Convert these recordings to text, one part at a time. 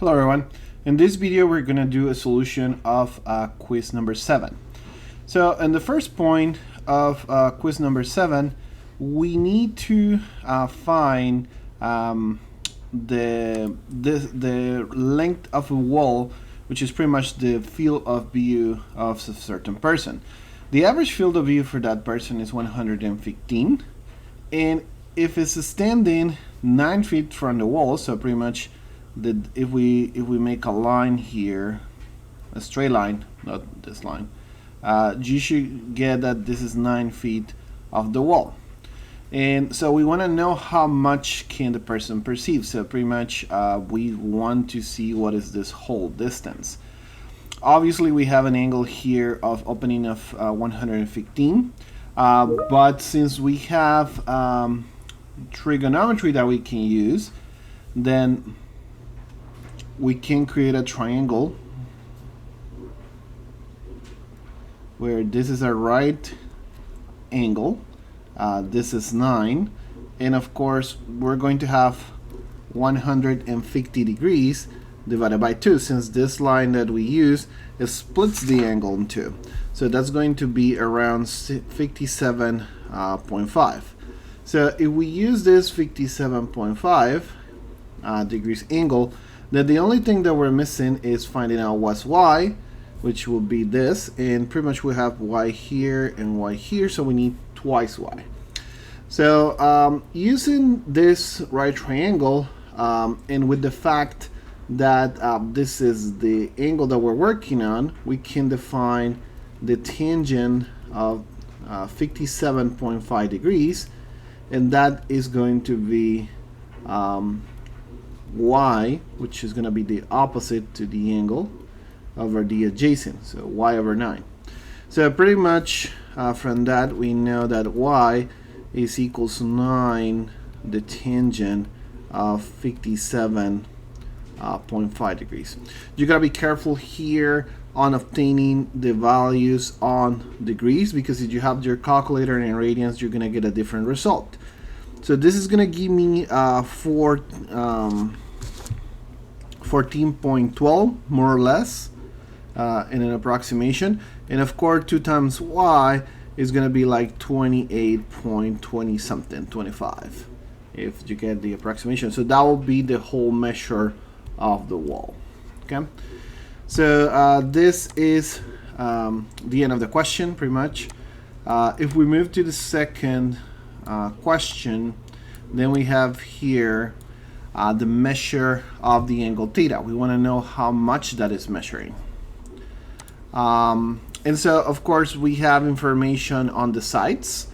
Hello everyone. In this video we're going to do a solution of quiz number 7. So in the first point of quiz number 7, we need to find the length of a wall, which is pretty much the field of view of a certain person. The average field of view for that person is 115, and if it's standing 9 feet from the wall, so pretty much if we make a line here, a straight line, not this line, you should get that this is 9 feet of the wall. And so we want to know how much can the person perceive. So pretty much we want to see what is this whole distance. Obviously we have an angle here of opening of 115, but since we have trigonometry that we can use, then we can create a triangle where this is a right angle, this is 9, and of course we're going to have 150 degrees divided by 2, since this line that we use splits the angle in 2. So that's going to be around 57.5. So if we use this 57.5 degrees angle, then the only thing that we're missing is finding out what's y, which will be this, and pretty much we have y here and y here, so we need twice y. So using this right triangle, and with the fact that this is the angle that we're working on, we can define the tangent of 57.5 degrees, and that is going to be y, which is going to be the opposite to the angle over the adjacent, so y over 9. So pretty much from that we know that y is equals 9 the tangent of 57.5 degrees. You gotta be careful here on obtaining the values on degrees, because if you have your calculator in radians, you're gonna get a different result. So this is gonna give me 14.12 more or less in an approximation, and of course 2 times y is gonna be like 28.20 something, 25, if you get the approximation. So that will be the whole measure of the wall. Okay, so this is the end of the question pretty much. If we move to the second question, then we have here the measure of the angle theta. We want to know how much that is measuring. And so of course we have information on the sides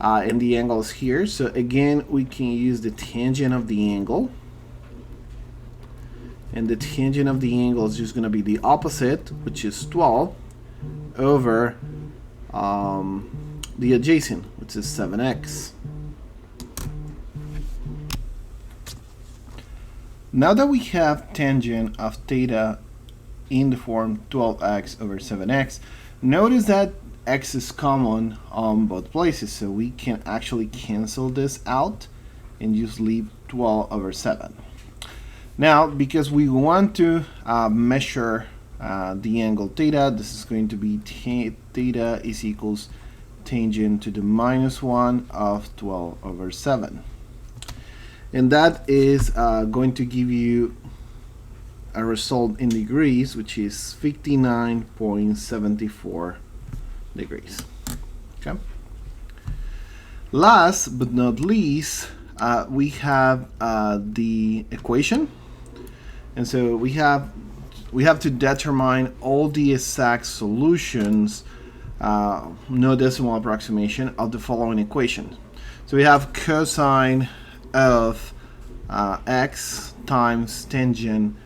and the angles here. So again, we can use the tangent of the angle, and the tangent of the angle is just going to be the opposite, which is 12 over the adjacent, which is 7x. Now that we have tangent of theta in the form 12x over 7x, notice that x is common on both places, so we can actually cancel this out and just leave 12 over 7. Now, because we want to measure the angle theta, this is going to be theta is equals tangent to the -1 of 12 over 7. And that is going to give you a result in degrees, which is 59.74 degrees. Okay. Last but not least, we have the equation, and so we have to determine all the exact solutions, no decimal approximation, of the following equation. So we have cosine of x times tangent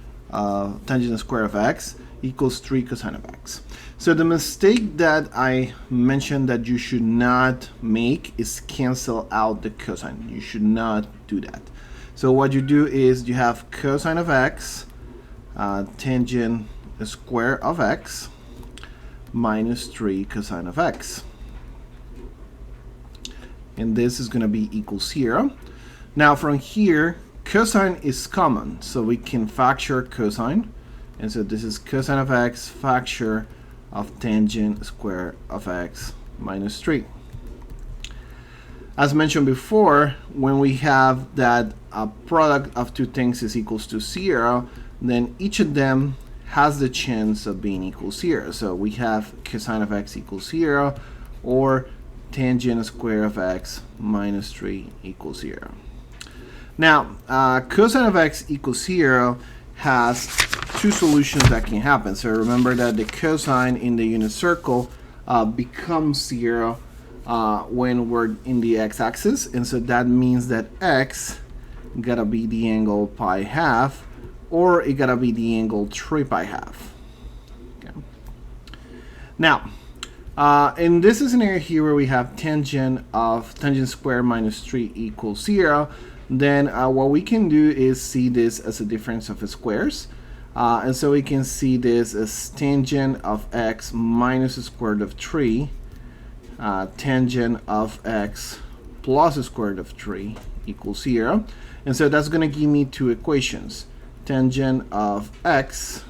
square of x equals 3 cosine of x. So the mistake that I mentioned that you should not make is cancel out the cosine. You should not do that. So what you do is you have cosine of x tangent square of x minus 3 cosine of x, and this is going to be equal 0. Now from here, cosine is common, so we can factor cosine. And so this is cosine of x factor of tangent square of x minus 3. As mentioned before, when we have that a product of two things is equals to 0, then each of them has the chance of being equal 0. So we have cosine of x equals 0, or tangent square of x minus 3 equals 0. Now, cosine of x equals 0 has two solutions that can happen. So remember that the cosine in the unit circle becomes 0 when we're in the x-axis, and so that means that x gotta be the angle pi half, or it gotta be the angle 3 pi half. Okay. Now, in this scenario here where we have tangent square minus 3 equals 0, then what we can do is see this as a difference of squares. And so we can see this as tangent of x minus the square root of 3, tangent of x plus the square root of 3 equals 0. And so that's going to give me two equations. Tangent of x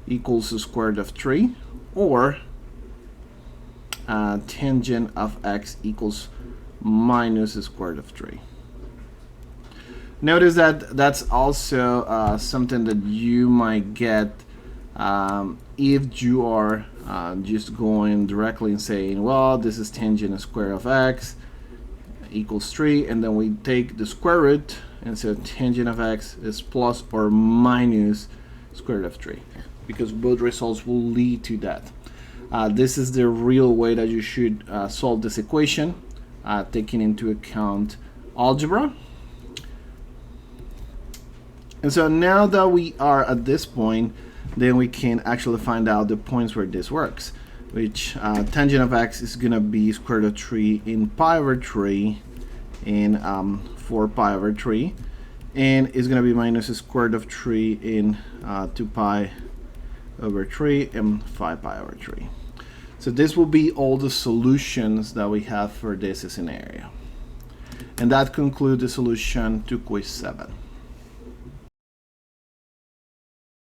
equals the square root of 3, or tangent of x equals minus the square root of 3. Notice that that's also something that you might get if you are just going directly and saying, well, this is tangent square of x equals 3, and then we take the square root, and so tangent of x is plus or minus square root of 3, because both results will lead to that. This is the real way that you should solve this equation, taking into account algebra. And so now that we are at this point, then we can actually find out the points where this works, which tangent of x is going to be square root of 3 in pi over 3 in 4 pi over 3, and is going to be minus the square root of 3 in 2 pi over 3 and 5 pi over 3. So this will be all the solutions that we have for this scenario. And that concludes the solution to quiz 7.